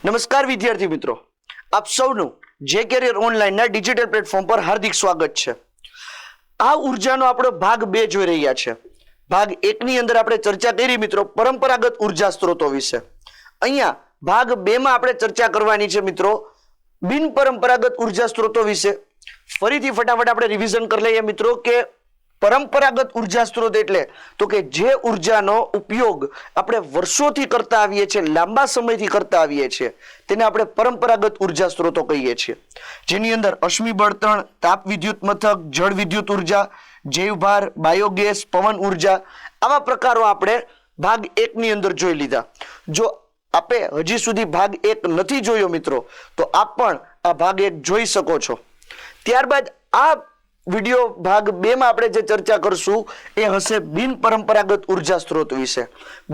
નમસ્કાર વિદ્યાર્થી મિત્રો, આપ સૌનું જે કેરિયર ઓનલાઈનના ડિજિટલ પ્લેટફોર્મ પર હાર્દિક સ્વાગત છે. આ ઉર્જાનો આપણો ભાગ 2 જોઈ રહ્યા છે. ભાગ 1 ની અંદર આપણે ચર્ચા કરી મિત્રો પરંપરાગત ઉર્જા સ્ત્રોતો વિશે. અહીંયા ભાગ 2 માં આપણે ચર્ચા કરવાની છે મિત્રો બિન પરંપરાગત ઉર્જા સ્ત્રોતો વિશે. ફરીથી ફટાફટ આપણે રિવિઝન કરી લઈએ મિત્રો કે પરંપરાગત ઉર્જા સ્ત્રોત એટલે તો કે જે ઉર્જાનો ઉપયોગ આપણે વર્ષોથી કરતા આવીએ છીએ, લાંબા સમયથી કરતા આવીએ છીએ, તેને આપણે પરંપરાગત ઉર્જા સ્ત્રોતો કહીએ છીએ. જેની અંદર અશ્મિ બળતણ, તાપ વિદ્યુત મથક, જળ વિદ્યુત ઉર્જા, જૈવભાર, બાયોગેસ, પવન ઉર્જા, આવા પ્રકારો આપણે ભાગ 1 ની અંદર જોઈ લીધા. જો આપે હજી સુધી ભાગ 1 નથી જોયો મિત્રો તો આપ પણ આ ભાગ 1 જોઈ શકો છો. ત્યારબાદ આ વિડિયો ભાગ 2 માં આપણે જે ચર્ચા કરશું એ હશે બિન પરંપરાગત ઉર્જા સ્ત્રોત વિશે.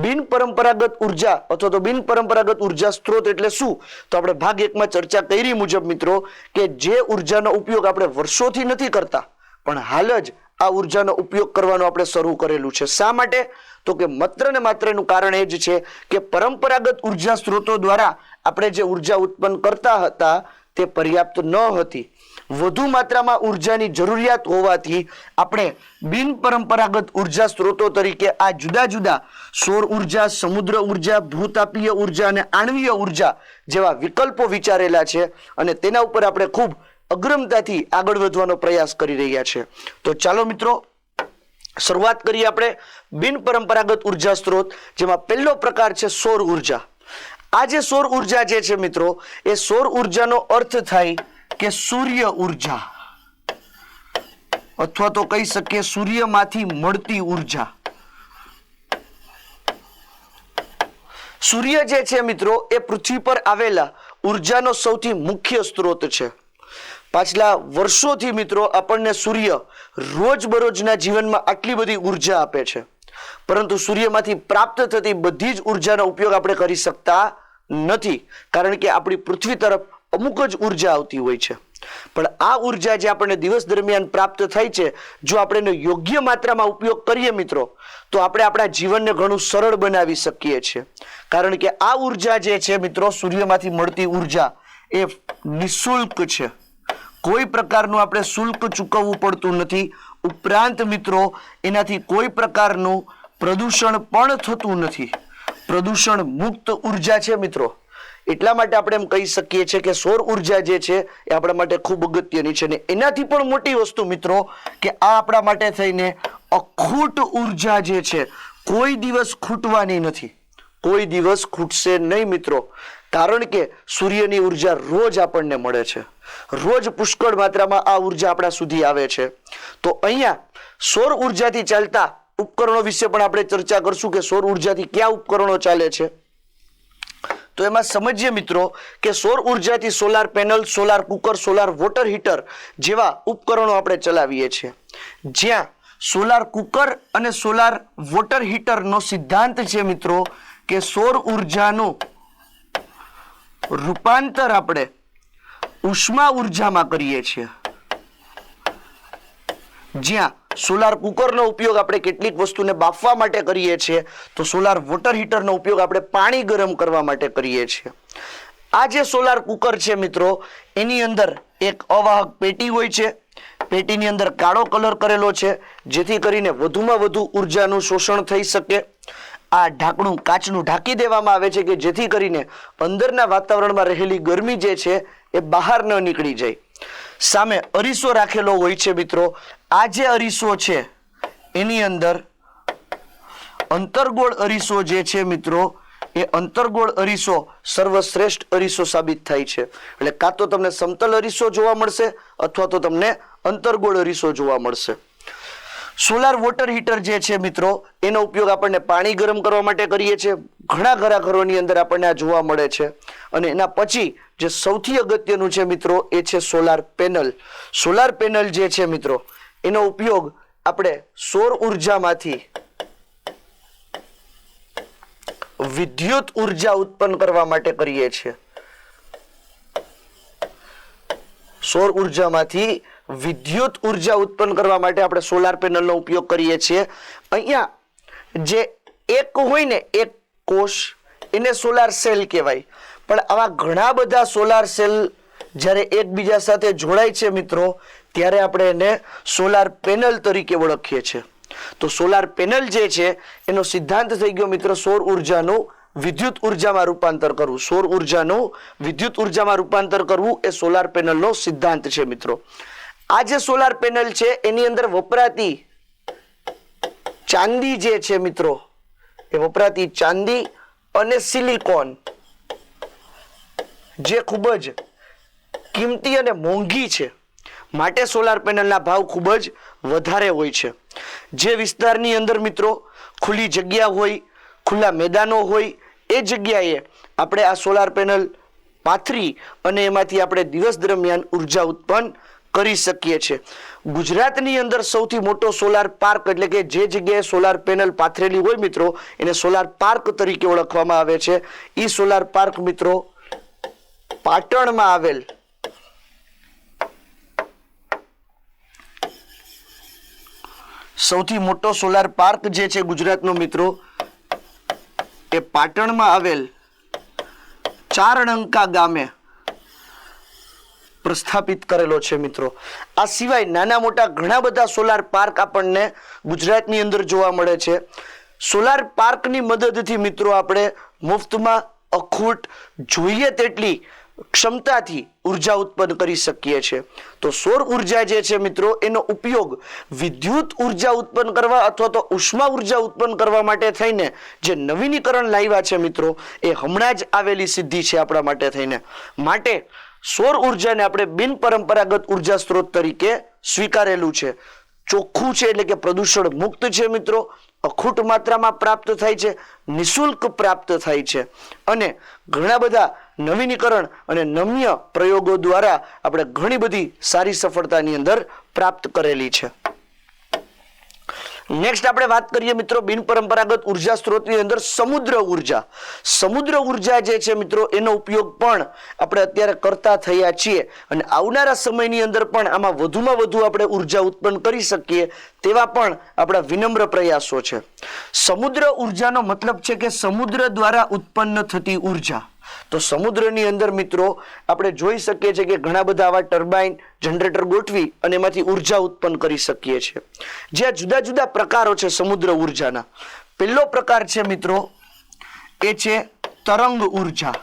બિન પરંપરાગત ઉર્જા અથવા તો બિન પરંપરાગત ઉર્જા સ્ત્રોત એટલે શું? તો આપણે ભાગ 1 માં ચર્ચા કરી મુજબ મિત્રો કે જે ઉર્જાનો ઉપયોગ આપણે વર્ષોથી નથી કરતા પણ હાલ જ આ ઉર્જાનો ઉપયોગ કરવાનો આપણે શરૂ કરેલું છે. શા માટે? તો કે માત્ર ને માત્ર એનું કારણ એ જ છે કે પરંપરાગત ઉર્જા સ્ત્રોતો દ્વારા આપણે જે ઉર્જા ઉત્પન્ન કરતા હતા તે પર્યાપ્ત ન હતી. વધુ માત્રામાં ઉર્જાની જરૂરિયાત હોવાથી આપણે બિન પરંપરાગત ઉર્જા સ્ત્રોતો તરીકે આ જુદા જુદા સૌર ઉર્જા, સમુદ્ર ઉર્જા, ભૂતાપીય ઉર્જા અને આણ્વીય ઉર્જા જેવા વિકલ્પો વિચારેલા છે અને તેના ઉપર આપણે ખૂબ અગ્રમતાથી આગળ વધવાનો પ્રયાસ કરી રહ્યા છે. તો ચાલો મિત્રો શરૂઆત કરીએ આપણે બિન પરંપરાગત ઉર્જા સ્ત્રોત, જેમાં પહેલો પ્રકાર છે સૌર ઉર્જા. આ જે સૌર ઉર્જા જે છે મિત્રો એ સૌર ઉર્જાનો અર્થ થાય કે સૂર્ય ઉર્જા અથવા તો કહી શકીએ સૂર્યમાંથી મળતી ઉર્જા. સૂર્ય જે છે મિત્રો એ પૃથ્વી પર આવેલા ઉર્જાનો સૌથી મુખ્ય સ્ત્રોત છે. પાછલા વર્ષોથી મિત્રો આપણને સૂર્ય રોજબરોજના જીવનમાં આટલી બધી ઉર્જા આપે છે, પરંતુ સૂર્યમાંથી પ્રાપ્ત થતી બધી જ ઉર્જાનો ઉપયોગ આપણે કરી શકતા નથી, કારણ કે આપણી પૃથ્વી તરફ અમુક જ ઉર્જા આવતી હોય છે. પણ આ ઉર્જા જે આપણને દિવસ દરમિયાન પ્રાપ્ત થાય છે, જો આપણે એનો યોગ્ય માત્રામાં ઉપયોગ કરીએ મિત્રો તો આપણે આપણા જીવનને ઘણું સરળ બનાવી શકીએ છીએ. કારણ કે આ ઉર્જા જે છે મિત્રો સૂર્યમાંથી મળતી ઉર્જા એ નિઃશુલ્ક છે. કોઈ પ્રકારનું આપણે શુલ્ક ચૂકવવું પડતું નથી. ઉપરાંત મિત્રો એનાથી કોઈ પ્રકારનું પ્રદૂષણ પણ થતું નથી. પ્રદૂષણ મુક્ત ઉર્જા છે મિત્રો. એટલા માટે આપણે એમ કહી શકીએ છીએ કે સૌર ઉર્જા જે છે એ આપણા માટે ખૂબ અગત્યની છે. ને એનાથી પણ મોટી વસ્તુ મિત્રો કે આ આપણા માટે થઈને અખૂટ ઉર્જા જે છે કોઈ દિવસ ખૂટવાની નથી. કોઈ દિવસ ખૂટશે નહીં મિત્રો, કારણ કે સૂર્યની ઉર્જા રોજ આપણને મળે છે. રોજ પુષ્કળ માત્રામાં આ ઉર્જા આપણા સુધી આવે છે. તો અહીંયા સૌર ઉર્જાથી ચાલતા ઉપકરણો વિશે પણ આપણે ચર્ચા કરશું કે સૌર ઉર્જાથી કયા ઉપકરણો ચાલે છે. તો એમાં સમજીએ મિત્રો કે સૌર ઉર્જાથી solar panel, solar cooker, solar water heater જેવા ઉપકરણો આપણે ચલાવીએ છીએ. જ્યાં સોલાર કુકર અને સોલાર વોટર હીટરનો સિદ્ધાંત છે મિત્રો કે સૌર ઉર્જાનું રૂપાંતર આપણે ઉષ્મા ઉર્જામાં કરીએ છીએ. જ્યાં સોલાર કુકરનો ઉપયોગ આપણે કેટલીક વસ્તુને બાફવા માટે કરીએ છીએ તો સોલાર વોટર હીટરનો ઉપયોગ આપણે પાણી ગરમ કરવા માટે કરીએ છીએ. આ જે સોલાર કુકર છે મિત્રો એની અંદર એક અવાહક પેટી હોય છે. પેટીની અંદર કાળો કલર કરેલો છે જેથી કરીને વધુમાં વધુ ઉર્જાનું શોષણ થઈ શકે. આ ઢાંકણું કાચનું ઢાંકી દેવામાં આવે છે કે જેથી કરીને અંદરના વાતાવરણમાં રહેલી ગરમી જે છે એ બહાર ન નીકળી જાય. સામે અરીસો રાખેલો હોય છે મિત્રો. આ જે અરીસો છે એની અંદર અંતર્ગોળ અરીસો જે છે મિત્રો એ અંતર્ગોળ અરીસો સર્વશ્રેષ્ઠ અરીસો સાબિત થાય છે. એટલે કાં તો તમને સમતલ અરીસો જોવા મળશે અથવા તો તમને અંતર્ગોળ અરીસો જોવા મળશે. સોલાર વોટર હીટર જે છે મિત્રો એનો ઉપયોગ આપણને પાણી ગરમ કરવા માટે કરીએ છીએ. ઘણા ઘરોની અંદર આપણને આ જોવા મળે છે. અને એના પછી જે સૌથી અગત્યનું છે મિત્રો એ છે સોલાર પેનલ. સોલાર પેનલ જે છે મિત્રો એનો ઉપયોગ આપણે સૌર ઉર્જામાંથી વિદ્યુત ઉર્જા ઉત્પન્ન કરવા માટે કરીએ છીએ. સૌર ઉર્જામાંથી વિદ્યુત ઉર્જા ઉત્પન્ન કરવા માટે આપણે સોલાર પેનલનો ઉપયોગ કરીએ છીએ. અહીંયા જે એક હોય ને એક કોષ એને સોલાર સેલ કહેવાય, પણ આવા ઘણા બધા સોલાર સેલ જ્યારે એકબીજા સાથે જોડાય છે મિત્રો, ત્યારે આપણે એને સોલાર પેનલ તરીકે ઓળખીએ છીએ. તો સોલાર પેનલ જે છે એનો સિદ્ધાંત થઈ ગયો મિત્રો સૌર ઉર્જાનું વિદ્યુત ઉર્જામાં રૂપાંતર કરવું. સૌર ઉર્જાનું વિદ્યુત ઉર્જામાં રૂપાંતર કરવું એ સોલાર પેનલનો સિદ્ધાંત છે મિત્રો. આ જે સોલાર પેનલ છે એની અંદર વપરાતી ચાંદી જે છે મિત્રો, એ વપરાતી ચાંદી અને સિલિકોન જે ખૂબ જ કિંમતી અને મોંઘી છે, માટે સોલાર પેનલના ભાવ ખૂબ જ વધારે હોય છે. જે વિસ્તારની અંદર મિત્રો ખુલ્લી જગ્યા હોય, ખુલ્લા મેદાનો હોય, એ જગ્યાએ આપણે આ સોલાર પેનલ પાથરી અને એમાંથી આપણે દિવસ દરમિયાન ઉર્જા ઉત્પન્ન કરી શકીએ છીએ. ગુજરાતની અંદર સૌથી મોટો સોલાર પાર્ક એટલે કે જે જગ્યાએ સોલાર પેનલ પાથરેલી હોય મિત્રો એને સોલાર પાર્ક તરીકે ઓળખવામાં આવે છે. એ સોલાર પાર્ક મિત્રો પાટણમાં આવેલ સૌથી મોટો સોલાર પાર્ક જે છે ગુજરાતનો મિત્રો એ પાટણમાં આવેલ ચારણંકા ગામે પ્રસ્થાપિત કરેલો છે મિત્રો. આ સિવાય નાના મોટા ઘણા બધા સોલાર પાર્ક આપણને ગુજરાતની અંદર જોવા મળે છે. સોલાર પાર્કની મદદથી મિત્રો આપણે મુફ્તમાં અખૂટ જોઈએ તેટલી ક્ષમતાથી ઉર્જા ઉત્પન્ન કરી શકીએ છીએ. તો સૌર ઉર્જા જે છે મિત્રો એનો ઉપયોગ વિદ્યુત ઉર્જા ઉત્પન્ન કરવા અથવા તો ઉષ્મા ઉર્જા ઉત્પન્ન કરવા માટે થઈને જે નવીનીકરણ લાવ્યા છે મિત્રો એ હમણાં જ આવેલી સિદ્ધિ છે આપણા માટે થઈને. માટે સૌર ઉર્જાને આપણે બિન પરંપરાગત ઉર્જા સ્ત્રોત તરીકે સ્વીકારેલું છે. ચોખ્ખું છે એટલે કે પ્રદૂષણ મુક્ત છે મિત્રો, અખૂટ માત્રામાં પ્રાપ્ત થાય છે, નિઃશુલ્ક પ્રાપ્ત થાય છે અને ઘણા બધા નવીનીકરણ અને નમ્ય પ્રયોગો દ્વારા આપણે ઘણી બધી સારી સફળતાની અંદર પ્રાપ્ત કરેલી છે. નેક્સ્ટ આપણે વાત કરીએ મિત્રો બિન પરંપરાગત ઉર્જા સ્ત્રોતની અંદર સમુદ્ર ઉર્જા. સમુદ્ર ઉર્જા જે છે મિત્રો એનો ઉપયોગ પણ આપણે અત્યારે કરતા થયા છીએ અને આવનારા સમયની અંદર પણ આમાં વધુમાં વધુ આપણે ઉર્જા ઉત્પન્ન કરી શકીએ તેવા પણ આપણા વિનમ્ર પ્રયાસો છે. સમુદ્ર ઉર્જાનો મતલબ છે કે સમુદ્ર દ્વારા ઉત્પન્ન થતી ઉર્જા. તો સમુદ્રની અંદર મિત્રો આપણે જોઈ શકીએ છીએ કે ઘણા બધા આવા ટર્બાઇન જનરેટર ગોઠવી અને એમાંથી ઉર્જા ઉત્પન્ન કરી શકીએ છીએ. જે જુદા જુદા પ્રકારો છે સમુદ્ર ઉર્જાના. પહેલો પ્રકાર છે મિત્રો એ છે તરંગ ઉર્જા,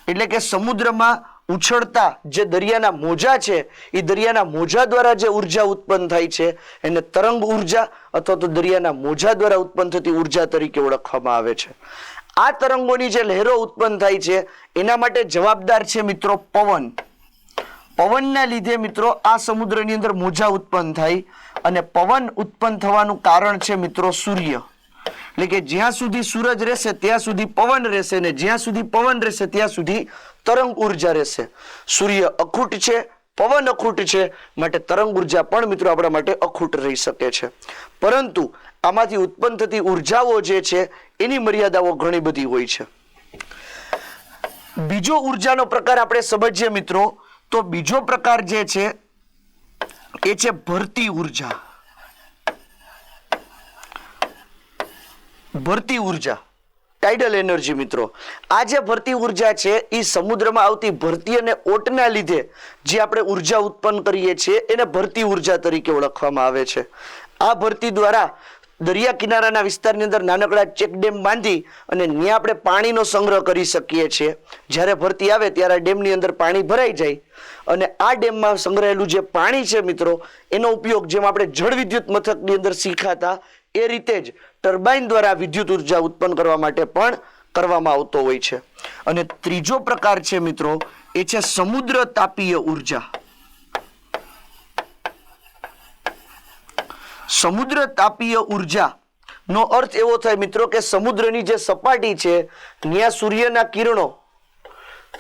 એટલે કે સમુદ્રમાં ઉછળતા જે દરિયાના મોજા છે એ દરિયાના મોજા દ્વારા જે ઉર્જા ઉત્પન્ન થાય છે એને તરંગ ઉર્જા અથવા તો દરિયાના મોજા દ્વારા ઉત્પન્ન થતી ઉર્જા તરીકે ઓળખવામાં આવે છે. આ તરંગોની જે લહેરો ઉત્પન્ન થાય છે એના માટે જવાબદાર છે મિત્રો પવન. પવનના લીધે મિત્રો આ સમુદ્રની અંદર મોજા ઉત્પન્ન થાય અને પવન ઉત્પન્ન થવાનું કારણ છે મિત્રો સૂર્ય. એટલે કે જ્યાં સુધી સૂરજ રહેશે ત્યાં સુધી પવન રહેશે ને જ્યાં સુધી પવન રહેશે ત્યાં સુધી તરંગ ઉર્જા રહેશે. સૂર્ય અખૂટ છે, પવન અખૂટ છે, માટે તરંગ ઉર્જા પણ મિત્રો આપણા માટે અખૂટ રહી શકે છે. પરંતુ આમાંથી ઉત્પન્ન થતી ઉર્જાઓ જે છે એની મર્યાદાઓ ઘણી બધી હોય છે. બીજો ઉર્જાનો પ્રકાર આપણે સમજીએ મિત્રો તો બીજો પ્રકાર જે છે એ છે ભરતી ઉર્જા. ભરતી ઉર્જા ટાઇડલ એનર્જી મિત્રો. આ જે ભરતી ઉર્જા છે એ સમુદ્રમાં આવતી ભરતી અને ઓટના લીધે જે આપણે ઉર્જા ઉત્પન્ન કરીએ છીએ એને ભરતી ઉર્જા તરીકે ઓળખવામાં આવે છે. આ ભરતી દ્વારા દરિયા કિનારાના વિસ્તારની અંદર નાનકડા ચેકડેમ બાંધી અને ત્યાં આપણે પાણીનો સંગ્રહ કરી શકીએ છીએ. જ્યારે ભરતી આવે ત્યારે ડેમની અંદર પાણી ભરાઈ જાય અને આ ડેમમાં સંગ્રહેલું જે પાણી છે મિત્રો એનો ઉપયોગ જેમ આપણે જળ વિદ્યુત મથકની અંદર શીખાતા એ રીતે જ ટર્બાઇન દ્વારા વિદ્યુત ઉર્જા ઉત્પન્ન કરવા માટે પણ કરવામાં આવતો હોય છે. અને ત્રીજો પ્રકાર છે મિત્રો એ છે સમુદ્ર તાપીય ઉર્જા. સમુદ્ર તાપીય ઉર્જા નો અર્થ એવો થાય મિત્રો કે સમુદ્રની જે સપાટી છે ત્યાં સૂર્યના કિરણો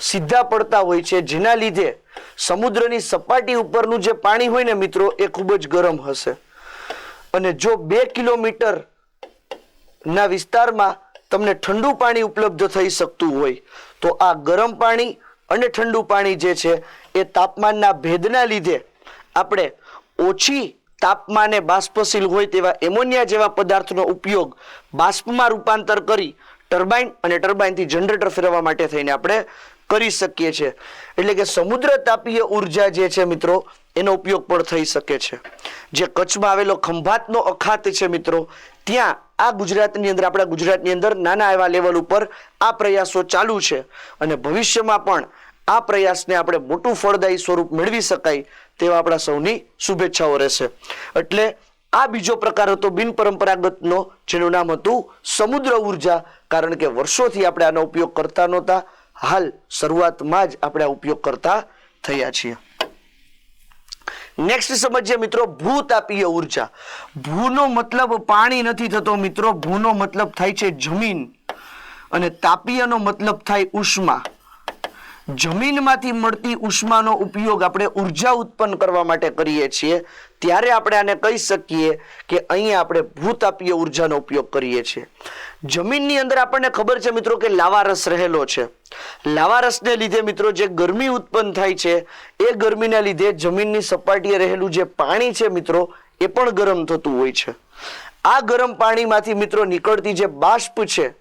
સીધા પડતા હોય છે, જેના લીધે સમુદ્રની સપાટી ઉપરનું જે પાણી હોય ને મિત્રો એ ખૂબ જ ગરમ હશે. અને જો 2 કિલોમીટર ના વિસ્તારમાં તમને ઠંડુ પાણી ઉપલબ્ધ થઈ શકતું હોય તો આ ગરમ પાણી અને ઠંડુ પાણી જે છે એ તાપમાનના ભેદના લીધે આપણે ઓછી તાપમાને બાષ્પશીલ હોય તેવા એમોનિયા જેવા પદાર્થનો ઉપયોગ બાષ્પમાં રૂપાંતર કરી ટર્બાઇન અને ટર્બાઇનથી જનરેટર ફેરવવા માટે થઈને આપણે કરી શકીએ છીએ. એટલે કે સમુદ્ર તાપીય ઉર્જા જે છે મિત્રો એનો ઉપયોગ પણ થઈ શકે છે. જે કચ્છમાં આવેલો ખંભાતનો અખાત છે મિત્રો, ત્યાં આ ગુજરાતની અંદર, આપણા ગુજરાતની અંદર નાના એવા લેવલ ઉપર આ પ્રયાસો ચાલુ છે અને ભવિષ્યમાં પણ આ પ્રયાસને આપણે મોટું ફળદાયી સ્વરૂપ મેળવી શકાય તેવા આપણા સૌની શુભેચ્છાઓ રહેશે. એટલે આ બીજો પ્રકાર હતો બિન પરંપરાગતનો, જેનું નામ હતું સમુદ્ર ઉર્જા. કારણ કે વર્ષોથી આપણે આનો ઉપયોગ કરતા નહોતા, હાલ શરૂઆતમાં જ આપણે આ ઉપયોગ કરતા થયા છીએ. નેક્સ્ટ સમજીએ મિત્રો ભૂતાપીય ઉર્જા. ભૂનો મતલબ પાણી નથી થતો મિત્રો, ભૂનો મતલબ થાય છે જમીન અને તાપીયનો મતલબ થાય ઉષ્મા. જમીનમાંથી મળતી ઉષ્માનો ઉપયોગ આપણે ઉર્જા ઉત્પન્ન કરવા માટે કરીએ છીએ, ત્યારે આપણે આને કહી શકીએ કે અહીંયા આપણે ભૂતાપીય ઉર્જાનો ઉપયોગ કરીએ છીએ. જમીનની અંદર આપણને ખબર છે મિત્રો કે લાવારસ રહેલો છે. લાવારસને લીધે મિત્રો જે ગરમી ઉત્પન્ન થાય છે, એ ગરમીના લીધે જમીનની સપાટીએ રહેલું જે પાણી છે મિત્રો એ પણ ગરમ થતું હોય છે. આ ગરમ પાણીમાંથી મિત્રો નીકળતી જે બાષ્પ છે,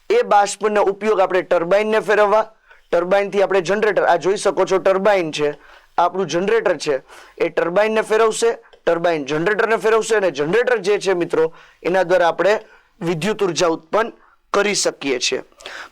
એ બાષ્પનો ઉપયોગ આપણે ટર્બાઇનને ફેરવવા, ટર્બાઇનથી આપણે જનરેટર, આ જોઈ શકો છો ટર્બાઇન છે, આ આપણું જનરેટર છે, એ ટર્બાઇનને ફેરવશે, ટર્બાઇન જનરેટરને ફેરવશે અને જનરેટર જે છે મિત્રો એના દ્વારા આપણે વિદ્યુત ઉર્જા ઉત્પન્ન કરી શકીએ છીએ.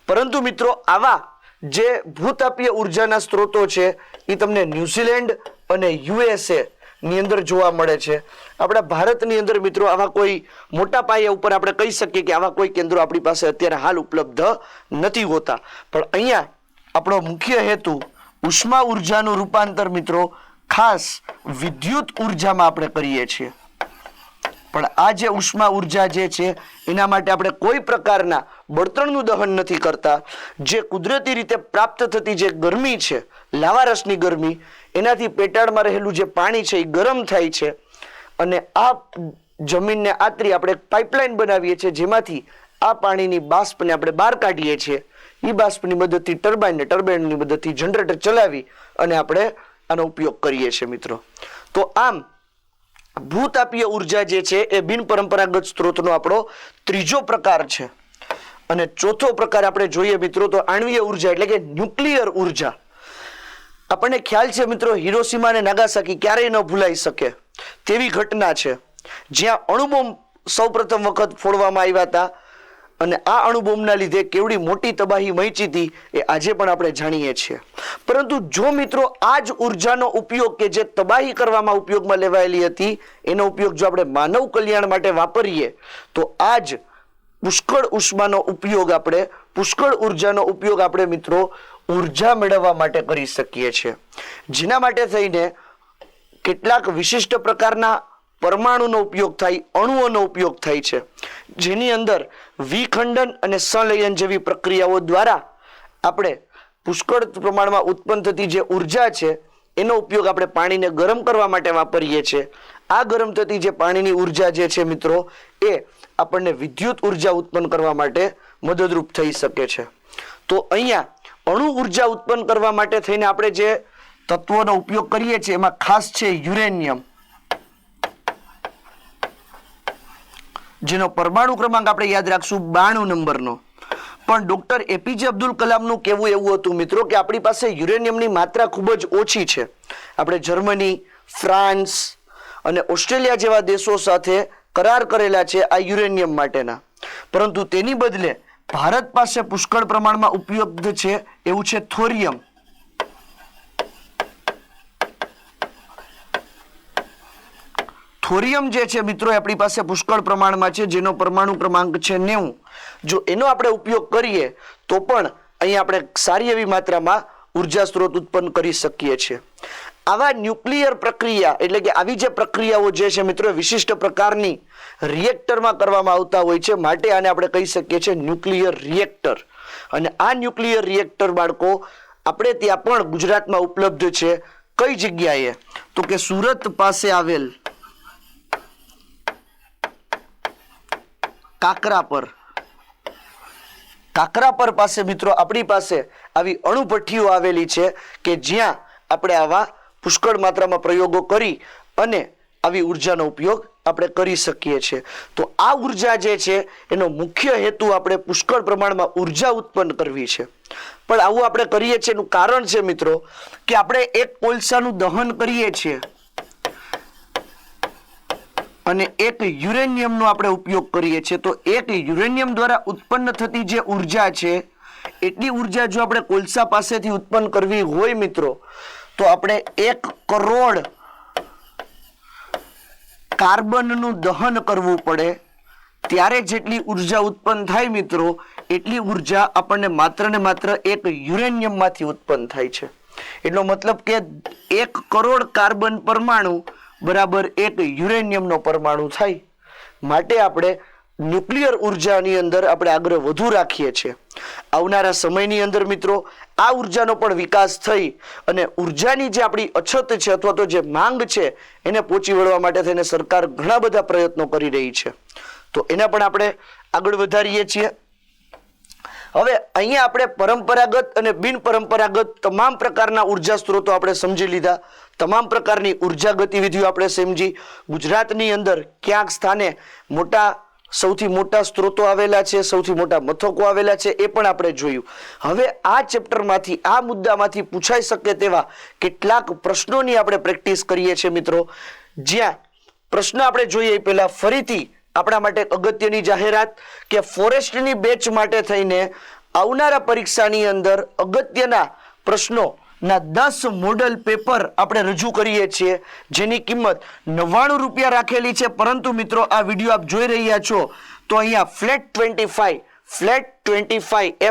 પરંતુ મિત્રો આવા જે ભૂતાપીય ઉર્જાના સ્ત્રોતો છે એ તમને ન્યુઝીલેન્ડ અને USA ની અંદર જોવા મળે છે. આપણા ભારતની અંદર મિત્રો આવા કોઈ મોટા પાયા ઉપર આપણે કહી શકીએ કે આવા કોઈ કેન્દ્રો આપણી પાસે અત્યારે હાલ ઉપલબ્ધ નથી હોતા. પણ અહીંયા આપણો મુખ્ય હેતુ ઉષ્મા ઉર્જાનું રૂપાંતર મિત્રો ખાસ વિદ્યુત ઉર્જામાં આપણે કરીએ છીએ. પણ આ જે ઉષ્મા ઉર્જા જે છે એના માટે આપણે કોઈ પ્રકારના બળતણનું દહન નથી કરતા. જે કુદરતી રીતે પ્રાપ્ત થતી જે ગરમી છે, લાવારસની ગરમી, એનાથી પેટાળમાં રહેલું જે પાણી છે એ ગરમ થાય છે અને આ જમીનને આતરી આપણે પાઇપલાઇન બનાવીએ છીએ, જેમાંથી આ પાણીની બાષ્પને આપણે બહાર કાઢીએ છીએ. એ બાષ્પની મદદથી ટર્બાઇનની મદદથી જનરેટર ચલાવી અને આપણે આનો ઉપયોગ કરીએ છીએ મિત્રો. તો આમ ભૂતાપીય ઉર્જા જે છે એ બિન પરંપરાગત સ્ત્રોતનો આપણો ત્રીજો પ્રકાર છે. અને ચોથો પ્રકાર આપણે જોઈએ મિત્રો તો આણ્વીય ઉર્જા એટલે કે ન્યુક્લિયર ઉર્જા. આપણને ખ્યાલ છે મિત્રો હિરોશીમા અને નાગાસાકી ક્યારેય ન ભૂલાઈ શકે તેવી ઘટના છે, જ્યાં અણુબોમ્બ સૌપ્રથમ વખત ફોડવામાં આવ્યા હતા અને આ અણુબોમ્બના લીધે કેવડી મોટી તબાહી મચી હતી એ આજે પણ આપણે જાણીએ છીએ. પરંતુ જો મિત્રો આ જ ઉર્જાનો ઉપયોગ કે જે તબાહી કરવામાં ઉપયોગમાં લેવાયેલી હતી એનો ઉપયોગ જો આપણે માનવ કલ્યાણ માટે વાપરીએ તો આ જ પુષ્કળ ઉષ્માનો ઉપયોગ આપણે, પુષ્કળ ઉર્જાનો ઉપયોગ આપણે મિત્રો ઉર્જા મેળવવા માટે કરી શકીએ છીએ. જેના માટે થઈને કેટલાક વિશિષ્ટ પ્રકારના પરમાણુનો ઉપયોગ થાય, અણુઓનો ઉપયોગ થાય છે, જેની અંદર વિખંડન અને સંલયન જેવી પ્રક્રિયાઓ દ્વારા આપણે પુષ્કળ પ્રમાણમાં ઉત્પન્ન થતી જે ઉર્જા છે એનો ઉપયોગ આપણે પાણીને ગરમ કરવા માટે વાપરીએ છીએ. આ ગરમ થતી જે પાણીની ઉર્જા જે છે મિત્રો એ આપણને વિદ્યુત ઉર્જા ઉત્પન્ન કરવા માટે મદદરૂપ થઈ શકે છે. તો અહીંયા અણુ ઉર્જા ઉત્પન્ન કરવા માટે થઈને આપણે જે તત્વોનો ઉપયોગ કરીએ છીએ એમાં ખાસ છે યુરેનિયમ, જેનો પરમાણુ ક્રમાંક આપણે યાદ રાખશું 92 નંબરનો. પણ ડોક્ટર APJ અબ્દુલ કલામનું કહેવું એવું હતું મિત્રો કે આપણી પાસે યુરેનિયમની માત્રા ખૂબ જ ઓછી છે. આપણે જર્મની, ફ્રાન્સ અને ઓસ્ટ્રેલિયા જેવા દેશો સાથે કરાર કરેલા છે આ યુરેનિયમ માટેના. પરંતુ તેની બદલે ભારત પાસે પુષ્કળ પ્રમાણમાં ઉપલબ્ધ છે એવું છે થોરિયમ. થોરિયમ જે છે મિત્રો આપણી પાસે પુષ્કળ પ્રમાણમાં છે, જેનો પરમાણુ ક્રમાંક છે 90. જો એનો આપણે ઉપયોગ કરીએ તો પણ અહીંયા આપણે સારી એવી માત્રામાં ઉર્જા સ્ત્રોત ઉત્પન્ન કરી શકીએ છીએ. આવા ન્યુક્લિયર પ્રક્રિયા એટલે કે આવી જે પ્રક્રિયાઓ જે છે મિત્રો વિશિષ્ટ પ્રકારની રિએક્ટરમાં કરવામાં આવતા હોય છે, માટે આને આપણે કહી શકીએ છીએ ન્યુક્લિયર રિએક્ટર. અને આ ન્યુક્લિયર રિએક્ટર બાળકો આપણે ત્યાં પણ ગુજરાતમાં ઉપલબ્ધ છે. કઈ જગ્યાએ? તો કે સુરત પાસે આવેલ કાકરાપર પાસે મિત્રો આપણી પાસે આવી અણુભઠ્ઠીઓ આવેલી છે કે જ્યાં આપણે આવા પુષ્કળ માત્રામાં પ્રયોગો કરી અને આવી ઉર્જાનો ઉપયોગ આપણે કરી શકીએ છીએ. તો આ ઉર્જા જે છે એનો મુખ્ય હેતુ આપણે પુષ્કળ પ્રમાણમાં ઉર્જા ઉત્પન્ન કરવી છે. પણ આવું આપણે કરીએ છીએ એનું કારણ છે મિત્રો કે આપણે એક કોલસાનું દહન કરીએ છીએ અને એક યુરેનિયમનો આપણે ઉપયોગ કરીએ છીએ. તો એક યુરેનિયમ દ્વારા ઉત્પન્ન થતી જે ઉર્જા છે એટલી ઉર્જા જો આપણે કોલસા પાસેથી ઉત્પન્ન કરવી હોય મિત્રો તો આપણે 1 કરોડ કાર્બનનું દહન કરવું પડે. ત્યારે જેટલી ઉર્જા ઉત્પન્ન થાય મિત્રો એટલી ઉર્જા આપણને માત્ર ને માત્ર એક યુરેનિયમમાંથી ઉત્પન્ન થાય છે. એટલો મતલબ કે 1 કરોડ કાર્બન પરમાણુ બરાબર એક યુરેનિયમનો પરમાણુ થાય. માટે આપણે ન્યુક્લિયર ઉર્જાની અંદર આપણે આગ્રહ વધુ રાખીએ છીએ. આવનારા સમયની અંદર મિત્રો આ ઉર્જાનો પણ વિકાસ થઈ અને ઉર્જાની જે આપણી અછત છે અથવા તો જે માંગ છે એને પહોંચી વળવા માટે થઈને સરકાર ઘણા બધા પ્રયત્નો કરી રહી છે. તો એના પણ આપણે આગળ વધારીએ છીએ. હવે અહીંયા આપણે પરંપરાગત અને બિન પરંપરાગત તમામ પ્રકારના ઉર્જા સ્ત્રોતો આપણે સમજી લીધા. તમામ પ્રકારની ઉર્જા ગતિવિધિઓ આપણે સમજી. ગુજરાતની અંદર ક્યાંક સ્થાને સૌથી મોટા સ્ત્રોતો આવેલા છે, સૌથી મોટા મથકો આવેલા છે એ પણ આપણે જોયું. હવે આ ચેપ્ટરમાંથી આ મુદ્દામાંથી પૂછાઈ શકે તેવા કેટલાક પ્રશ્નોની આપણે પ્રેક્ટિસ કરીએ છીએ મિત્રો. જ્યાં પ્રશ્ન આપણે જોઈએ એ પહેલા ફરીથી આપણા માટે અગત્યની જાહેરાત કે ફોરેસ્ટની બેચ માટે થઈને આવનારા પરીક્ષાની અંદર અગત્યના પ્રશ્નોના 10 મોડલ પેપર આપણે રજૂ કરીએ છીએ જેની કિંમત 99 રૂપિયા રાખેલી છે. પરંતુ મિત્રો આ વિડીયો આપ જોઈ રહ્યા છો તો અહીંયા ફ્લેટ 25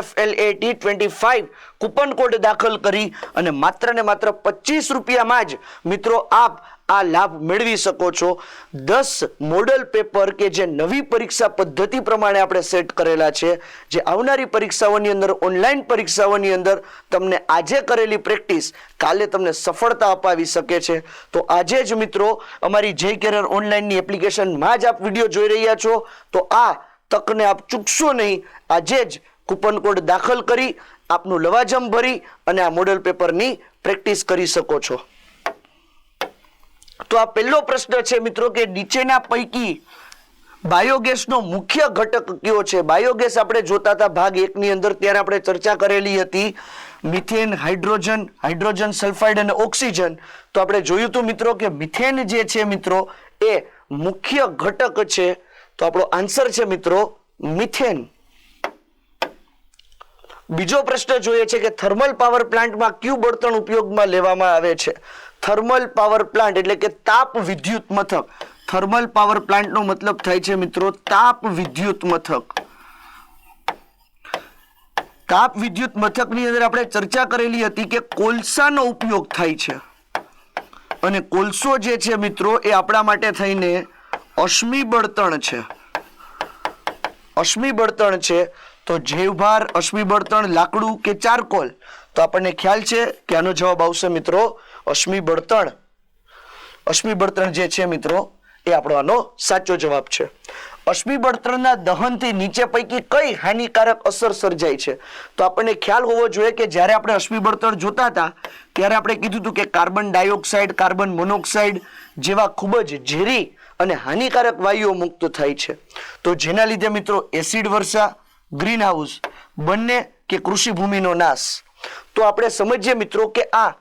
FLAT 25 કૂપન કોડ દાખલ કરી અને માત્ર ને માત્ર 25 રૂપિયામાં જ મિત્રો આપ આ લાભ મેળવી શકો છો. 10 મોડલ પેપર કે જે નવી પરીક્ષા પદ્ધતિ પ્રમાણે આપણે સેટ કરેલા છે, જે આવનારી પરીક્ષાઓની અંદર ઓનલાઈન પરીક્ષાઓની અંદર તમને આજે કરેલી પ્રેક્ટિસ કાલે તમને સફળતા અપાવી શકે છે. તો આજે જ મિત્રો અમારી જય કેરિયર ઓનલાઈનની એપ્લિકેશનમાં જ આપ વિડીયો જોઈ રહ્યા છો તો આ તકને આપ ચૂકશો નહીં. આજે જ કૂપન કોડ દાખલ કરી આપનું લવાજમ ભરી અને આ મોડલ પેપરની પ્રેક્ટિસ કરી શકો છો. તો આ પહેલો પ્રશ્ન છે મિત્રો કે નીચેના પૈકી બાયોગેસનો મુખ્ય ઘટક કયો છે? બાયોગેસ આપણે જોતા હતા ભાગ 1 ની અંદર, ત્યારે આપણે ચર્ચા કરેલી હતી મિથેન, હાઇડ્રોજન સલ્ફાઇડ અને ઓક્સિજન. તો આપણે જોયું હતું મિત્રો કે મિથેન જે છે મિત્રો એ મુખ્ય ઘટક છે. તો આપણો આન્સર છે મિત્રો મિથેન. બીજો પ્રશ્ન જોઈએ છે કે થર્મલ પાવર પ્લાન્ટમાં કયું બળતણ ઉપયોગમાં લેવામાં આવે છે? થર્મલ પાવર પ્લાન્ટ એટલે કે તાપ વિદ્યુત મથક. થર્મલ પાવર પ્લાન્ટનો મતલબ થાય છે મિત્રો તાપ વિદ્યુત મથક. તાપ વિદ્યુત મથકની અંદર આપણે ચર્ચા કરેલી હતી કે કોલસાનો ઉપયોગ થાય છે અને કોલસો જે છે મિત્રો એ આપણા માટે થઈને અશ્મિ બળતણ છે. અશ્મિ બળતણ છે. તો જૈવભાર, અશ્મિ બળતણ, લાકડું કે ચારકોલ? તો આપણને ખ્યાલ છે કે આનો જવાબ આવશે મિત્રો અશ્મિ બળતણ. અશ્મિ બળતણ જે છે મિત્રો એ આપણો આનો સાચો જવાબ છે. અશ્મિ બળતણના દહનથી નીચે પૈકી કઈ હાનિકારક અસર સર્જાય છે? તો આપણને ખ્યાલ હોવો જોઈએ કે જ્યારે આપણે અશ્મિ બળતણ જોતા હતા ત્યારે આપણે કીધું હતું કે કાર્બન ડાયોક્સાઇડ, કાર્બન મોનોક્સાઇડ જેવા ખૂબ જ ઝેરી અને હાનિકારક વાયુઓ મુક્ત થાય છે. તો જેના લીધે મિત્રો એસિડ વર્ષા, ગ્રીન હાઉસ બંને કે કૃષિ ભૂમિનો નાશ. તો આપણે સમજીએ મિત્રો કે આ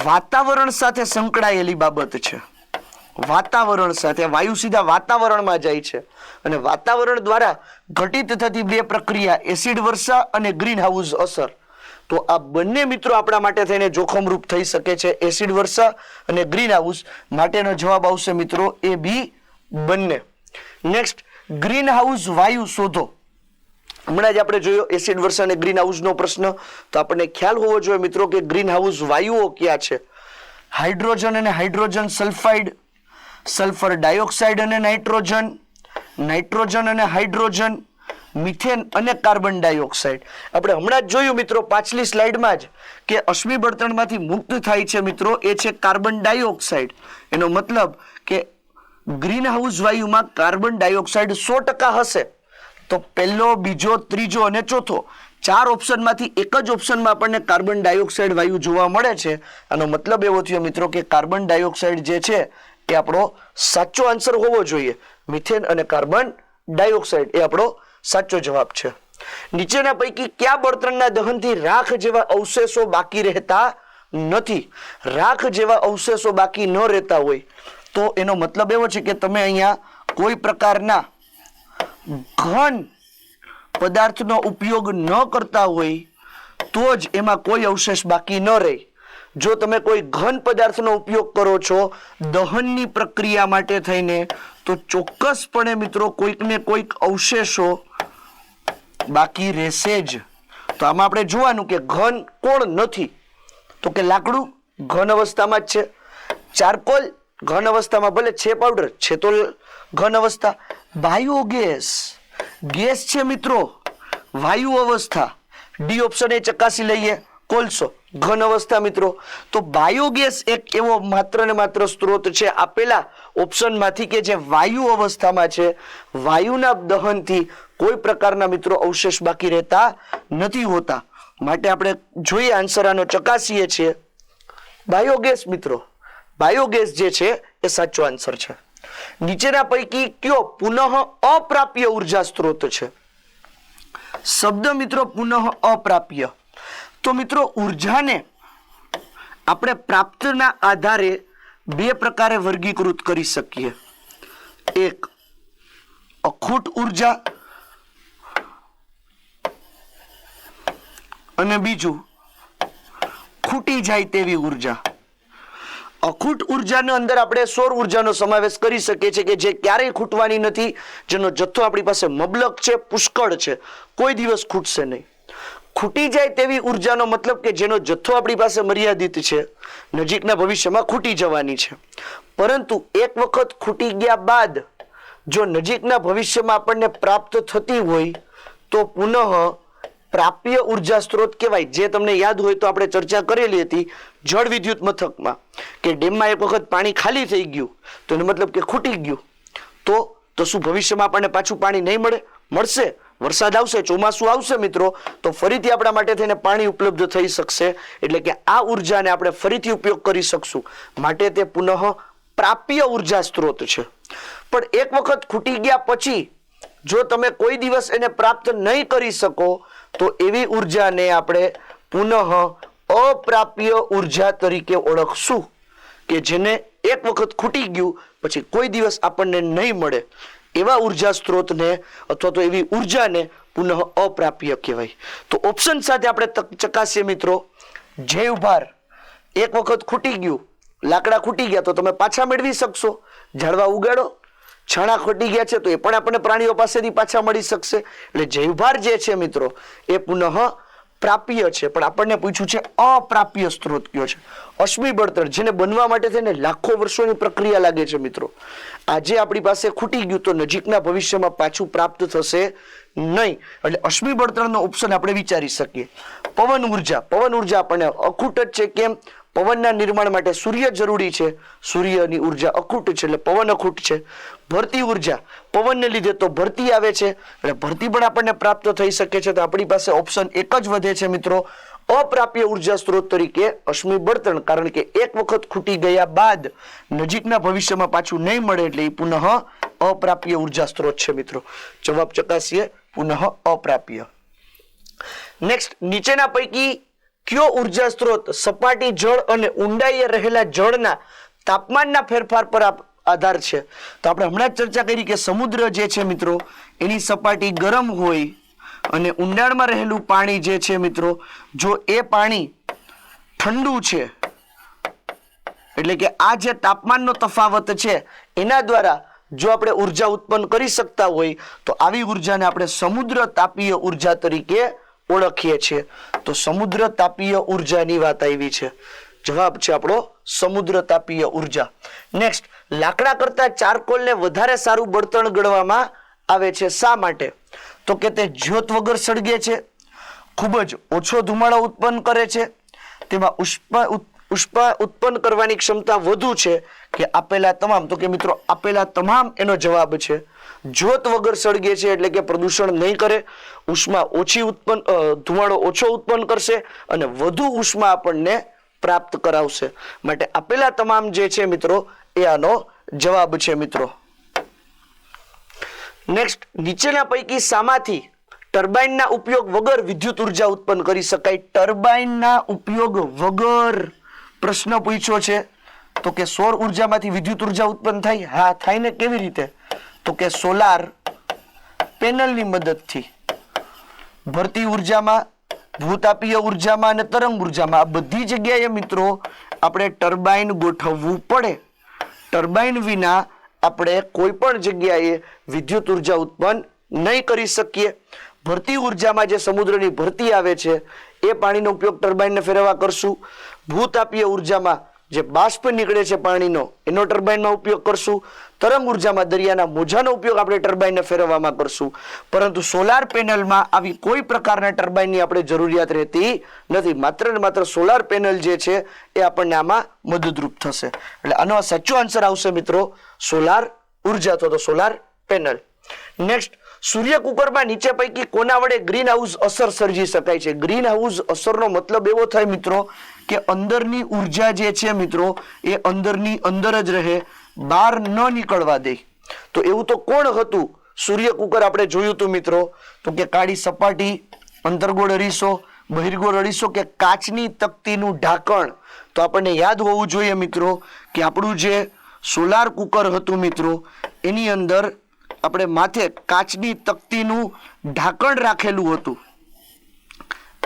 વાતાવરણ સાથે સંકળાયેલી બાબત છે. વાતાવરણ સાથે વાયુ સીધા વાતાવરણમાં જાય છે અને વાતાવરણ દ્વારા ઘટિત થતી બે પ્રક્રિયા એસિડ વર્ષા અને ગ્રીન હાઉસ અસર. તો આ બંને મિત્રો આપણા માટે થઈને જોખમરૂપ થઈ શકે છે. એસિડ વર્ષા અને ગ્રીન હાઉસ માટેનો જવાબ આવશે મિત્રો એ બી બંને. નેક્સ્ટ, ગ્રીન હાઉસ વાયુ શોધો. હમણાં જ આપણે જોયો એસિડ વર્ષા અને ગ્રીન હાઉસનો પ્રશ્ન. તો આપણને ખ્યાલ હોવો જોઈએ મિત્રો કે ગ્રીન હાઉસ વાયુઓ કયા છે? હાઇડ્રોજન અને હાઇડ્રોજન સલ્ફાઇડ, સલ્ફર ડાયોક્સાઇડ અને નાઇટ્રોજન, નાઇટ્રોજન અને હાઇડ્રોજન, મિથેન અને કાર્બન ડાયોક્સાઇડ. આપણે હમણાં જ જોયું મિત્રો પાછલી સ્લાઇડમાં જ કે અશ્મિ બળતણમાંથી મુક્ત થાય છે મિત્રો એ છે કાર્બન ડાયોક્સાઇડ. એનો મતલબ કે ગ્રીન હાઉસ વાયુમાં કાર્બન ડાયોક્સાઇડ 100% હશે. તો પહેલો, બીજો, ત્રીજો અને ચોથો 4 ઓપ્શનમાંથી એક જ ઓપ્શનમાં આપણને કાર્બન ડાયોક્સાઇડ વાયુ જોવા મળે છે. આનો મતલબ એવો થયો મિત્રો કે કાર્બન ડાયોક્સાઇડ જે છે એ આપણો સાચો આન્સર હોવો જોઈએ. મિથેન અને કાર્બન ડાયોક્સાઇડ એ આપણો સાચો જવાબ છે. નીચેના પૈકી કયા બળતણના દહનથી રાખ જેવા અવશેષો બાકી રહેતા નથી? રાખ જેવા અવશેષો બાકી ન રહેતા હોય તો એનો મતલબ એવો છે કે તમે અહીંયા કોઈ પ્રકારના ઘન પદાર્થનો ઉપયોગ ન કરતા હોય તો જ એમાં કોઈ અવશેષ બાકી ન રહે. જો તમે કોઈ ઘન પદાર્થનો ઉપયોગ કરો છો દહનની પ્રક્રિયા માટે થઈને તો ચોક્કસપણે મિત્રો કોઈક ને કોઈક અવશેષો બાકી રહેશે જ. તો આમાં આપણે જોવાનું કે ઘન કોણ નથી, તો કે લાકડું ઘન અવસ્થામાં જ છે. ચારકોલ ઘન અવસ્થામાં ભલે છે, પાવડર છે તો ઘન અવસ્થા. બાયોગેસ ગેસ છે મિત્રો, વાયુ અવસ્થા. ડી ઓપ્શન એ ચકાસી લઈએ. કોલસો ઘન અવસ્થા મિત્રો. તો બાયોગેસ એક એવો માત્ર ને માત્ર સ્ત્રોત છે આપેલા ઓપ્શનમાંથી કે જે વાયુ અવસ્થામાં છે. વાયુના દહનથી કોઈ પ્રકારના મિત્રો અવશેષ બાકી રહેતા નથી હોતા. માટે આપણે જોઈએ આન્સર આનો ચકાસીએ છીએ. બાયોગેસ મિત્રો, બાયોગેસ જે છે એ સાચો આન્સર છે. નીચેના પૈકી કયો પુનઃ અપ્રાપ્ય ઉર્જા સ્ત્રોત છે? શબ્દ મિત્રો પુનઃ અપ્રાપ્ય. તો મિત્રો ઉર્જાને આપણે પ્રાપ્તના આધારે બે પ્રકારે વર્ગીકૃત કરી શકીએ. એક અખૂટ ઉર્જા અને બીજું ખૂટી જાય તેવી ઉર્જા. અખૂટ ઉર્જાની અંદર આપણે સૌર ઉર્જાનો સમાવેશ કરી શકીએ છીએ કે જે ક્યારેય ખૂટવાની નથી, જેનો જથ્થો આપણી પાસે મબલક છે, પુષ્કળ છે, કોઈ દિવસ ખૂટશે નહીં. ખૂટી જાય તેવી ઉર્જાનો મતલબ કે જેનો જથ્થો આપણી પાસે મર્યાદિત છે, નજીકના ભવિષ્યમાં ખૂટી જવાની છે, પરંતુ એક વખત ખૂટી ગયા બાદ જો નજીકના ભવિષ્યમાં આપણને પ્રાપ્ત થતી હોય તો પુનઃ પ્રાપ્ય ઉર્જા સ્ત્રોત કહેવાય. જે તમને યાદ હોય તો આપણે ચર્ચા કરેલી હતી જળ વિદ્યુત મથકમાં કે ડેમમાં એક વખત પાણી ખાલી થઈ ગયું તો એનો મતલબ કે ખૂટી ગયું, તો શું ભવિષ્યમાં આપણને પાછું પાણી નહીં મળે? મળશે. વરસાદ આવશે, ચોમાસું આવશે મિત્રો, તો ફરીથી આપણા માટે થઈને પાણી ઉપલબ્ધ થઈ શકશે. એટલે કે આ ઉર્જાને આપણે ફરીથી ઉપયોગ કરી શકશું. માટે તે પુનઃ પ્રાપ્ય ઉર્જા સ્ત્રોત છે. પણ એક વખત ખૂટી ગયા પછી જો તમે કોઈ દિવસ એને પ્રાપ્ત નહીં કરી શકો તો એવી ઉર્જાને આપણે પુનઃ અપ્રાપ્ય ઉર્જા તરીકે ઓળખશું કે જેને એક વખત ખૂટી ગયું પછી કોઈ દિવસ આપણને નહીં મળે. એવા ઉર્જા સ્ત્રોતને અથવા તો એવી ઉર્જાને પુનઃ અપ્રાપ્ય કહેવાય. તો ઓપ્શન સાથે આપણે ચકાસીએ મિત્રો. જૈવભાર એક વખત ખૂટી ગયું, લાકડા ખૂટી ગયા તો તમે પાછા મેળવી શકશો. ઝાડવા ઉગાડો, છાણા ખૂટી ગયા છે તો એ પણ આપણને પ્રાણીઓ પાસેથી પાછા મળી શકશે. એટલે જૈવભાર જે છે મિત્રો એ પુનઃ પ્રાપ્ય છે, પણ આપણને પૂછ્યું છે અપ્રાપ્ય સ્ત્રોત કયો છે. અશ્મિ બળતણ જેને બનવા માટે થઈને લાખો વર્ષોની પ્રક્રિયા લાગે છે મિત્રો, આજે આપણી પાસે ખૂટી ગયું તો નજીકના ભવિષ્યમાં પાછું પ્રાપ્ત થશે નહીં. એટલે અશ્મિ બળતણનો ઓપ્શન આપણે વિચારી શકીએ. પવન ઉર્જા, પવન ઉર્જા આપણને અખૂટ જ છે. કેમ? પવનના નિર્માણ માટે સૂર્ય જરૂરી છે, સૂર્યની ઉર્જા અખૂટ છે એટલે પવન અખૂટ છે. ભરતી ઉર્જા, પવનને લીધે તો ભરતી આવે છે એટલે ભરતી પણ આપણને પ્રાપ્ત થઈ શકે છે. તો આપણી પાસે ઓપ્શન એક જ વધે છે મિત્રો, અપ્રાપ્ય ઉર્જા સ્ત્રોત તરીકે અશ્મિ બળતણ. કારણ કે એક વખત ખૂટી ગયા બાદ નજીકના ભવિષ્યમાં પાછું નહીં મળે એટલે એ પુનઃ અપ્રાપ્ય ઉર્જા સ્ત્રોત છે મિત્રો. જવાબ ચકાસીએ, પુનઃ અપ્રાપ્ય. નેક્સ્ટ, નીચેના પૈકી કયો ઉર્જા સ્ત્રોત સપાટી જળ અને ઊંડાઈએ રહેલા જળના તાપમાનના ફેરફાર પર આધાર છે? તો આપણે હમણાં જ ચર્ચા કરી કે સમુદ્ર જે છે મિત્રો એની સપાટી ગરમ હોય અને ઊંડાણમાં રહેલું પાણી જે છે મિત્રો, જો એ પાણી ઠંડુ છે એટલે કે આ જે તાપમાનનો તફાવત છે એના દ્વારા જો આપણે ઉર્જા ઉત્પન્ન કરી શકતા હોય તો આવી ઉર્જાને આપણે સમુદ્ર તાપીય ઉર્જા તરીકે ઓળખીએ છીએ. તો સમુદ્ર તાપીય ઉર્જાની વાત આવી છે. જવાબ છે આપણો સમુદ્ર તાપીય ઉર્જા. નેક્સ્ટ, લાકડા કરતા ચારકોલને વધારે સારું બળતણ ગણવામાં આવે છે. શા માટે? તો કે તે જ્યોત વગર સળગે છે, ખૂબ જ ઓછો ધુમાડો ઉત્પન્ન કરે છે, તેમાં ઉષ્મા ઉત્પન્ન કરવાની ક્ષમતા વધુ છે કે આપેલા તમામ? તો કે મિત્રો આપેલા તમામ એનો જવાબ છે. જ્યોત વગર સળગે છે એટલે કે પ્રદૂષણ નહીં કરે, ઉષ્મા ઓછી ઉત્પન્ન, ધુમાડો ઓછો ઉત્પન્ન કરશે અને વધુ ઉષ્મા આપણને પ્રાપ્ત કરાવશે. માટે આપેલા તમામ જે છે મિત્રો એ આનો જવાબ છે મિત્રો. નેક્સ્ટ, નીચેના પૈકી શામાંથી ટર્બાઇનના ઉપયોગ વગર વિદ્યુત ઉર્જા ઉત્પન્ન કરી શકાય? ટર્બાઇનના ઉપયોગ વગર પ્રશ્ન પૂછ્યો છે તો કે સૌર ઉર્જામાંથી વિદ્યુત ઉર્જા ઉત્પન્ન થાય. હા થાય ને. કેવી રીતે? તો કે સોલાર પેનલની મદદથી. ભરતી ઉર્જામાં, ભૂતાપીય ઉર્જામાં અને તરંગ ઉર્જામાં આ બધી જગ્યાએ મિત્રો આપણે ટર્બાઇન ગોઠવવું પડે. ટર્બાઇન વિના આપણે કોઈ પણ જગ્યાએ વિદ્યુત ઉર્જા ઉત્પન્ન નહીં કરી શકીએ. ભરતી ઉર્જામાં જે સમુદ્રની ભરતી આવે છે એ પાણીનો ઉપયોગ ટર્બાઇનને ફેરવવા કરશું. ભૂતાપીય ઉર્જામાં જે બાષ્પ નીકળે છે પાણીનો એનો ટર્બાઇનમાં ઉપયોગ કરશું. તરંગ ઉર્જામાં દરિયાના મોજાનો ઉપયોગ આપણે ટર્બાઇનને ફેરવવામાં કરશું. પરંતુ સોલાર પેનલમાં આવી કોઈ પ્રકારના ટર્બાઇનની આપણે જરૂરિયાત રહેતી નથી. માત્ર ને માત્ર સોલાર પેનલ જે છે એ આપણને આમાં મદદરૂપ થશે. એટલે આનો સાચો આન્સર આવશે મિત્રો સોલાર ઉર્જા અથવા તો સોલાર પેનલ. નેક્સ્ટ, સૂર્ય કુકરમાં નીચે પૈકી કોના વડે ગ્રીન હાઉસ અસર સર્જી શકાય છે? ગ્રીન હાઉસ અસરનો મતલબ એવો થાય મિત્રો કે અંદરની ઉર્જા જે છે મિત્રો એ અંદરની અંદર જ રહે, બહાર ન નીકળવા દે. તો એવું તો કોણ હતું સૂર્ય કુકર આપણે જોયું હતું મિત્રો? તો કે કાળી સપાટી, અંતર્ગોળ અરીસો, બહિર્ગોળ અરીસો કે કાચની તકતીનું ઢાંકણ. તો આપણને યાદ હોવું જોઈએ મિત્રો કે આપણું જે સોલાર કુકર હતું મિત્રો એની અંદર આપણે માથે કાચની તકતીનું ઢાંકણ રાખેલું હતું.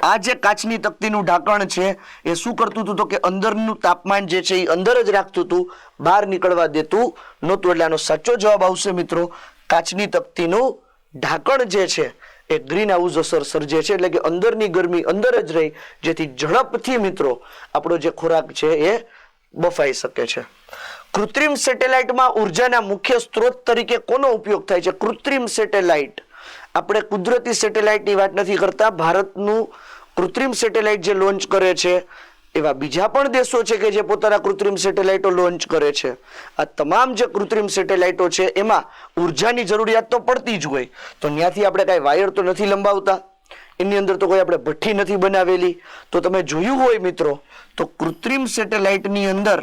આ જે કાચની તકતીનું ઢાંકણ છે એ શું કરતું હતું? તો કે અંદરનું તાપમાન જે છે એ અંદર જ રાખતું હતું, બહાર નીકળવા દેતું નહોતું. એટલે આનો સાચો જવાબ આવશે મિત્રો કાચની તકતીનું ઢાંકણ જે છે એ ગ્રીન હાઉસ અસર સર્જે છે. એટલે કે અંદરની ગરમી અંદર જ રહી, જેથી ઝડપથી મિત્રો આપણો જે ખોરાક છે એ બફાઈ શકે છે. કૃત્રિમ સેટેલાઇટમાં ઉર્જાના મુખ્ય સ્ત્રોત તરીકે કોનો ઉપયોગ થાય છે? કૃત્રિમ સેટેલાઇટ, આપણે કુદરતી સેટેલાઇટની વાત નથી કરતા. ભારતનું કૃત્રિમ સેટેલાઇટ જે લોન્ચ કરે છે એવા બીજા પણ દેશો છે કે જે પોતાના કૃત્રિમ સેટેલાઇટો લોન્ચ કરે છે. આ તમામ જે કૃત્રિમ સેટેલાઇટો છે એમાં ઉર્જાની જરૂરિયાત તો પડતી જ હોય. તો ત્યાંથી આપણે કાંઈ વાયર તો નથી લંબાવતા, એની અંદર તો કોઈ આપણે ભઠ્ઠી નથી બનાવેલી. તો તમે જોયું હોય મિત્રો તો કૃત્રિમ સેટેલાઇટની અંદર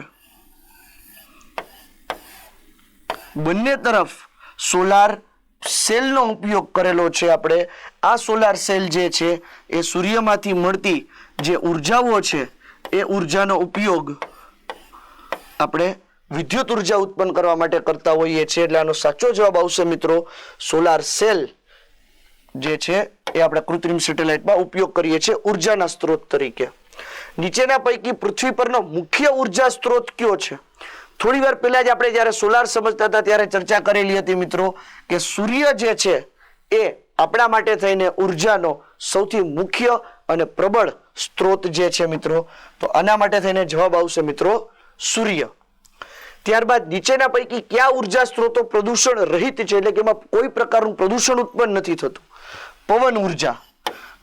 બંને તરફ સોલાર સેલનો ઉપયોગ કરેલો છે. આપણે આ સોલાર સેલ જે છે એ સૂર્યમાંથી મળતી જે ઉર્જાઓ છે એ ઉર્જાનો ઉપયોગ આપણે વિદ્યુત ઉર્જા ઉત્પન્ન કરવા માટે કરતા હોઈએ છીએ. એટલે આનો સાચો જવાબ આવશે મિત્રો સોલાર સેલ જે છે એ આપણે કૃત્રિમ સેટેલાઇટમાં ઉપયોગ કરીએ છીએ ઉર્જાના સ્ત્રોત તરીકે. નીચેના પૈકી પૃથ્વી પરનો મુખ્ય ઉર્જા સ્ત્રોત કયો છે? થોડી વાર પહેલા જ આપણે જ્યારે સોલાર સમજતા હતા ત્યારે ચર્ચા કરેલી હતી મિત્રો કે સૂર્ય જે છે એ આપણા માટે થઈને ઉર્જાનો સૌથી મુખ્ય અને પ્રબળ સ્ત્રોત જે છે મિત્રો. તો આના માટે થઈને જવાબ આવશે મિત્રો સૂર્ય. ત્યારબાદ નીચેના પૈકી કયા ઉર્જા સ્ત્રોતો પ્રદૂષણ રહિત છે, એટલે કે એમાં કોઈ પ્રકારનું પ્રદૂષણ ઉત્પન્ન નથી થતું? પવન ઉર્જા.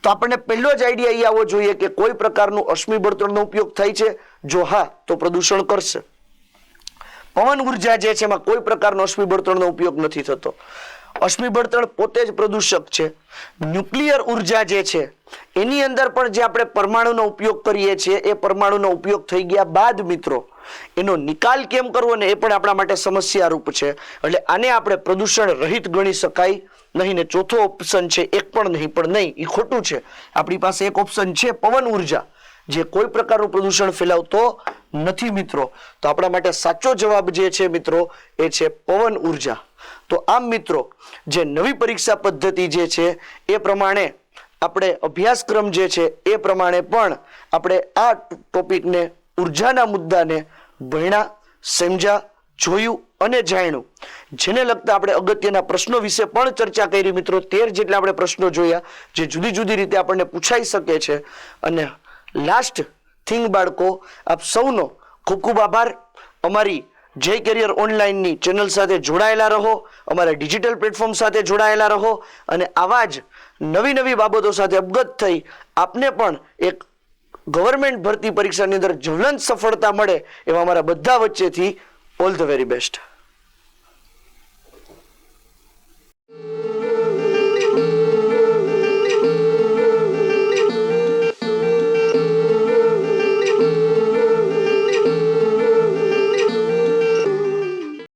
તો આપણને પહેલો જ આઈડિયા એ આવવો જોઈએ કે કોઈ પ્રકારનું અશ્મિ બળતણનો ઉપયોગ થાય છે? જો હા તો પ્રદૂષણ કરશે. પવન ઉર્જા જે છે એમાં કોઈ પ્રકારનો અશ્મિ બળતણનો ઉપયોગ નથી થતો. અશ્મિ બળતણ પોતે જ પ્રદૂષક છે. ન્યુક્લિયર ઉર્જા જે છે એની અંદર પણ જે આપણે પરમાણુનો ઉપયોગ કરીએ છીએ એ પરમાણુનો ઉપયોગ થઈ ગયા બાદ મિત્રો એનો નિકાલ કેમ કરવો ને એ પણ આપણા માટે સમસ્યારૂપ છે. એટલે આને આપણે પ્રદૂષણ રહિત ગણી શકાય નહીં. ને ચોથો ઓપ્શન છે એક પણ નહીં, પણ નહીં એ ખોટું છે. આપણી પાસે એક ઓપ્શન છે પવન ઉર્જા જે કોઈ પ્રકારનું પ્રદૂષણ ફેલાવતો નથી મિત્રો. તો આપણા માટે સાચો જવાબ જે છે મિત્રો એ છે પવન ઉર્જા. તો આમ મિત્રો જે નવી પરીક્ષા પદ્ધતિ જે છે એ પ્રમાણે આપણે અભ્યાસક્રમ જે છે એ પ્રમાણે પણ આપણે આ ટોપિકને ઉર્જાના મુદ્દાને ભણ્યા, સમજ્યા, જોયું અને જાણ્યું. જેને લગતા આપણે અગત્યના પ્રશ્નો વિશે પણ ચર્ચા કરી મિત્રો. 13 જેટલા આપણે પ્રશ્નો જોયા જે જુદી જુદી રીતે આપણને પૂછાઈ શકે છે. અને લાસ્ટ થિંગ બાળકો, આપ સૌનો ખૂબ ખૂબ આભાર. અમારી જય કેરિયર ઓનલાઈનની ચેનલ સાથે જોડાયેલા રહો, અમારા ડિજિટલ પ્લેટફોર્મ સાથે જોડાયેલા રહો અને આવા જ નવી નવી બાબતો સાથે અવગત થઈ આપને પણ એક ગવર્મેન્ટ ભરતી પરીક્ષાની અંદર જ્વલંત સફળતા મળે એવા અમારા બધા વચ્ચેથી ઓલ ધ વેરી બેસ્ટ.